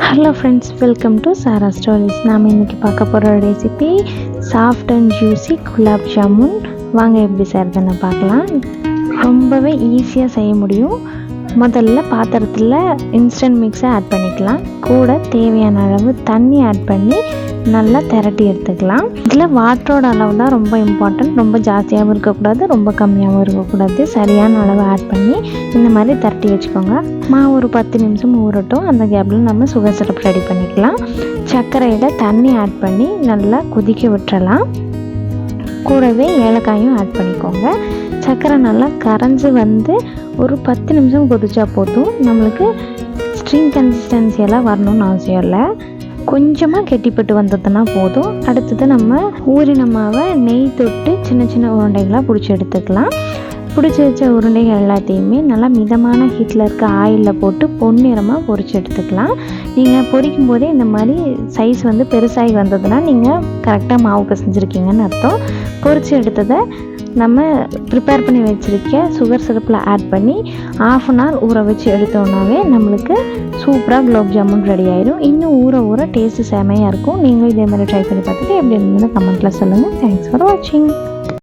Hello friends, welcome to Sara stories. நாம் இன்றைக்கி பார்க்க போகிற recipe soft and juicy gulab jamun. வாங்க எப்படி செய்கிறதுன்னு பார்க்கலாம். ரொம்பவே ஈஸியாக செய்ய முடியும். முதல்ல பாத்திரத்தில் இன்ஸ்டன்ட் மிக்ஸை ஆட் பண்ணிக்கலாம். கூட தேவையான அளவு தண்ணி ஆட் பண்ணி நல்லா திரட்டி எடுத்துக்கலாம். இதில் வாட்டரோட அளவு தான் ரொம்ப இம்பார்ட்டன்ட். ரொம்ப ஜாஸ்தியாகவும் இருக்கக்கூடாது, ரொம்ப கம்மியாகவும் இருக்கக்கூடாது. சரியான அளவு ஆட் பண்ணி இந்த மாதிரி திரட்டி வச்சுக்கோங்க. மாவு ஒரு 10 நிமிஷம் ஊறட்டும். அந்த கேப்பில் நம்ம சுகர் சிரப் ரெடி பண்ணிக்கலாம். சர்க்கரையில் தண்ணி ஆட் பண்ணி நல்லா கொதிக்க விட்டுறலாம். கூடவே ஏலக்காயும் ஆட் பண்ணிக்கோங்க. சர்க்கரை நல்லா கரைஞ்சி வந்து ஒரு 10 நிமிஷம் கொதிச்சா போதும். நம்மளுக்கு ஸ்ட்ரிங் கன்சிஸ்டன்சியெல்லாம் வரணும்னு அவசியம் இல்லை. கொஞ்சமாக கெட்டிப்பட்டு வந்ததுன்னா போதும். அடுத்தது நம்ம ஊறின மாவை நெய் தொட்டு சின்ன சின்ன உருண்டைகளாக பிடிச்சி எடுத்துக்கலாம். பிடிச்சி வச்ச உருண்டைகள் எல்லாத்தையுமே நல்லா மிதமான ஹீட்டில் இருக்க ஆயிலில் போட்டு பொன்னிறமாக பொரிச்சு எடுத்துக்கலாம். நீங்கள் பொரிக்கும் போதே இந்த மாதிரி சைஸ் வந்து பெருசாகி வந்ததுன்னா நீங்கள் கரெக்டாக மாவு பிசைஞ்சிருக்கீங்கன்னு அர்த்தம். பொரிச்சு எடுத்ததை நம்ம ப்ரிப்பேர் பண்ணி வச்சுருக்க சுகர் சிரப்பில் ஆட் பண்ணி 1/2 அன் ஹவர் ஊற வச்சு எடுத்தோன்னாவே நம்மளுக்கு சூப்பராக குலாப் ஜாமுன் ரெடி ஆயிடும். இன்னும் ஊற டேஸ்ட்டு செமையாக இருக்கும். நீங்களும் இதே மாதிரி ட்ரை பண்ணி பார்த்துட்டு எப்படி இருந்ததுன்னு கமெண்ட்டில் சொல்லுங்கள். தேங்க்ஸ் ஃபார் வாட்சிங்.